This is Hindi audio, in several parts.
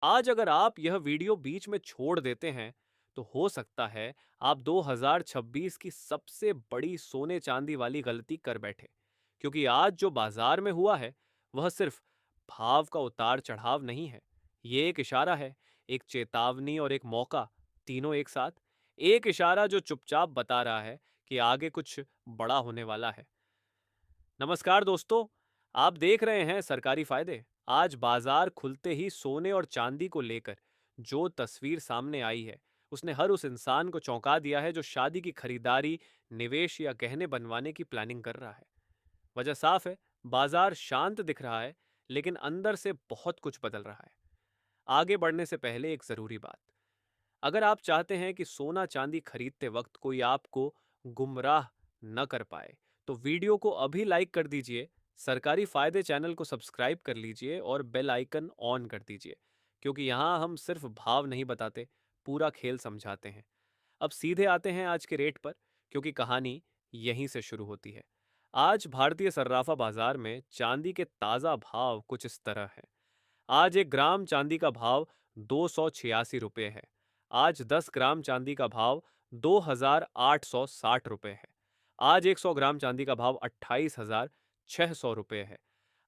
आज अगर आप यह वीडियो बीच में छोड़ देते हैं, तो हो सकता है आप 2026 की सबसे बड़ी सोने चांदी वाली गलती कर बैठे, क्योंकि आज जो बाजार में हुआ है, वह सिर्फ भाव का उतार चढ़ाव नहीं है। ये एक इशारा है, एक चेतावनी और एक मौका, तीनों एक साथ। एक इशारा जो चुपचाप बता रहा है कि आगे कुछ बड़ा होने वाला है। नमस्कार दोस्तों, आप देख रहे हैं सरकारी फायदे। आज बाजार खुलते ही सोने और चांदी को लेकर जो तस्वीर सामने आई है, उसने हर उस इंसान को चौंका दिया है जो शादी की खरीदारी, निवेश या गहने बनवाने की प्लानिंग कर रहा है। वजह साफ है, बाजार शांत दिख रहा है, लेकिन अंदर से बहुत कुछ बदल रहा है। आगे बढ़ने से पहले एक जरूरी बात, अगर आप चाहते हैं कि सोना चांदी खरीदते वक्त कोई आपको गुमराह न कर पाए, तो वीडियो को अभी लाइक कर दीजिए, सरकारी फायदे चैनल को सब्सक्राइब कर लीजिए और बेल आइकन ऑन कर दीजिए, क्योंकि यहाँ हम सिर्फ भाव नहीं बताते, पूरा खेल समझाते हैं। अब सीधे आते हैं आज के रेट पर, क्योंकि कहानी यहीं से शुरू होती है। आज भारतीय सर्राफा बाजार में चांदी के ताज़ा भाव कुछ इस तरह हैं। आज 1 ग्राम चांदी का भाव 286 रुपये है। आज 10 ग्राम चांदी का भाव 2,860 रुपये है। आज 100 ग्राम चांदी का भाव 28,600 रुपये है।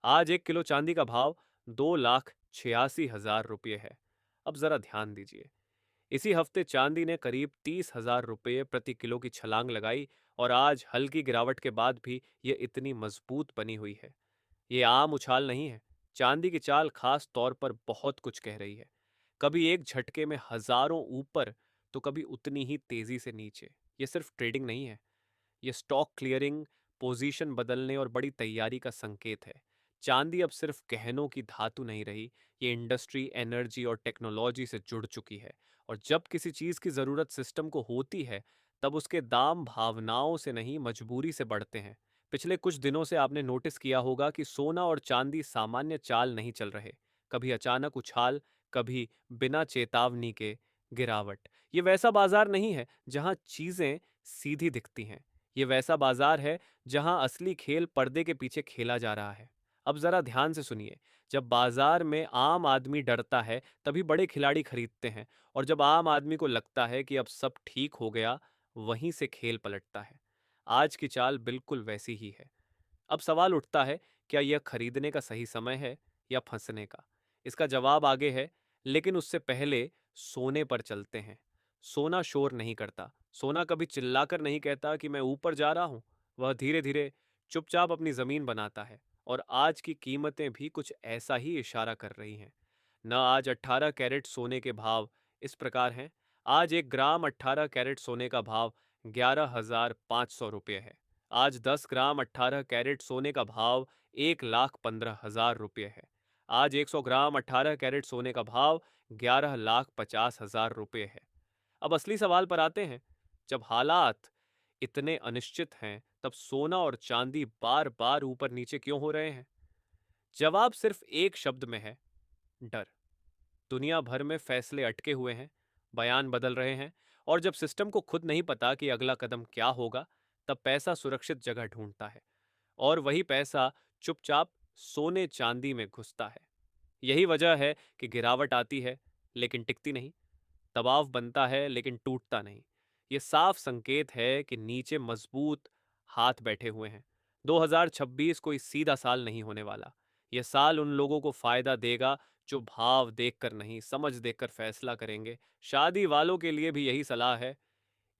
आज 1 किलो चांदी का भाव 2,86,000 रुपये है। अब जरा ध्यान दीजिए, इसी हफ्ते चांदी ने करीब 30,000 रुपये प्रति किलो की छलांग लगाई और आज हल्की गिरावट के बाद भी ये इतनी मजबूत बनी हुई है। ये आम उछाल नहीं है। चांदी की चाल खास तौर पर बहुत कुछ कह रही है। कभी एक झटके में हजारों ऊपर, तो कभी उतनी ही तेजी से नीचे। ये सिर्फ ट्रेडिंग नहीं है, ये स्टॉक क्लियरिंग, पोजीशन बदलने और बड़ी तैयारी का संकेत है। चांदी अब सिर्फ गहनों की धातु नहीं रही, ये इंडस्ट्री, एनर्जी और टेक्नोलॉजी से जुड़ चुकी है। और जब किसी चीज की जरूरत सिस्टम को होती है, तब उसके दाम भावनाओं से नहीं, मजबूरी से बढ़ते हैं। पिछले कुछ दिनों से आपने नोटिस किया होगा कि सोना और चांदी सामान्य चाल नहीं चल रहे। कभी अचानक उछाल, कभी बिना चेतावनी के गिरावट। ये वैसा बाजार नहीं है जहां चीजें सीधी दिखती हैं। ये वैसा बाजार है जहां असली खेल पर्दे के पीछे खेला जा रहा है। अब जरा ध्यान से सुनिए, जब बाजार में आम आदमी डरता है, तभी बड़े खिलाड़ी खरीदते हैं, और जब आम आदमी को लगता है कि अब सब ठीक हो गया, वहीं से खेल पलटता है। आज की चाल बिल्कुल वैसी ही है। अब सवाल उठता है, क्या यह खरीदने का सही समय है या फंसने का? इसका जवाब आगे है, लेकिन उससे पहले सोने पर चलते हैं। सोना शोर नहीं करता। सोना कभी चिल्लाकर नहीं कहता कि मैं ऊपर जा रहा हूं। वह धीरे धीरे, चुपचाप अपनी जमीन बनाता है। और आज की कीमतें भी कुछ ऐसा ही इशारा कर रही हैं। न आज 18 कैरेट सोने के भाव इस प्रकार हैं। आज 1 ग्राम 18 कैरेट सोने का भाव 11,500 रुपये है। आज 10 ग्राम 18 कैरेट सोने का भाव 1,15,000 रुपये है। आज 100 ग्राम 18 कैरेट सोने का भाव 11,50,000 रुपये है। अब असली सवाल पर आते हैं, जब हालात इतने अनिश्चित हैं, तब सोना और चांदी बार बार ऊपर नीचे क्यों हो रहे हैं? जवाब सिर्फ एक शब्द में है, डर। दुनिया भर में फैसले अटके हुए हैं, बयान बदल रहे हैं, और जब सिस्टम को खुद नहीं पता कि अगला कदम क्या होगा, तब पैसा सुरक्षित जगह ढूंढता है। और वही पैसा चुपचाप सोने चांदी में घुसता है। यही वजह है कि गिरावट आती है, लेकिन टिकती नहीं। दबाव बनता है, लेकिन टूटता नहीं। ये साफ संकेत है कि नीचे मजबूत हाथ बैठे हुए हैं। 2026 कोई सीधा साल नहीं होने वाला। यह साल उन लोगों को फायदा देगा जो भाव देखकर नहीं, समझ देखकर फैसला करेंगे। शादी वालों के लिए भी यही सलाह है,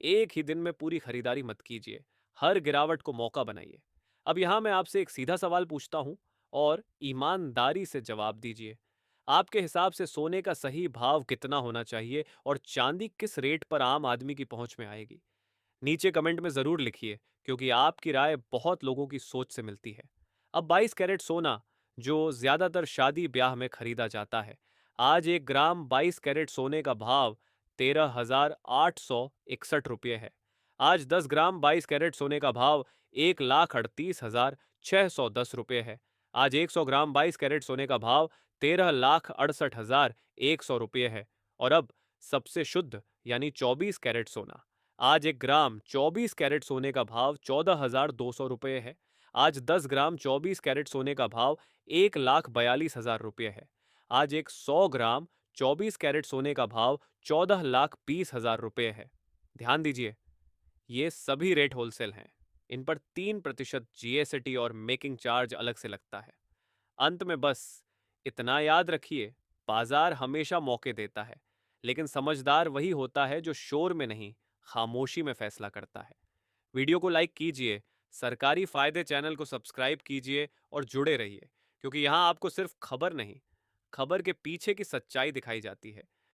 एक ही दिन में पूरी खरीदारी मत कीजिए। हर गिरावट को मौका बनाइए। अब यहां मैं आपसे एक सीधा सवाल पूछता हूं, और ईमानदारी से जवाब दीजिए। आपके हिसाब से सोने का सही भाव कितना होना चाहिए, और चांदी किस रेट पर आम आदमी की पहुंच में आएगी? नीचे कमेंट में जरूर लिखिए, क्योंकि आपकी राय बहुत लोगों की सोच से मिलती है। अब 22 कैरेट सोना, जो ज्यादातर शादी ब्याह में खरीदा जाता है, आज 1 ग्राम 22 कैरेट सोने का भाव 13,861 रुपये है। आज 10 ग्राम 22 कैरेट सोने का भाव 1,38,610 रुपये है। आज 100 ग्राम 22 कैरेट सोने का भाव 13,68,100 रुपये है। और अब सबसे शुद्ध यानी 24 कैरेट सोना, आज 1 ग्राम 24 कैरेट सोने का भाव 14,200 रुपये है। आज 10 ग्राम 24 कैरेट सोने का भाव 1,42,000 रुपये है। आज एक 100 ग्राम 24 कैरेट सोने का भाव 14,20,000 रुपये है। ध्यान दीजिए, ये सभी रेट होलसेल हैं। इन पर 3% जीएसटी और मेकिंग चार्ज अलग से लगता है। अंत में बस इतना याद रखिए, बाजार हमेशा मौके देता है, लेकिन समझदार वही होता है जो शोर में नहीं, खामोशी में फैसला करता है। वीडियो को लाइक कीजिए, सरकारी फायदे चैनल को सब्सक्राइब कीजिए और जुड़े रहिए, क्योंकि यहाँ आपको सिर्फ खबर नहीं, खबर के पीछे की सच्चाई दिखाई जाती है।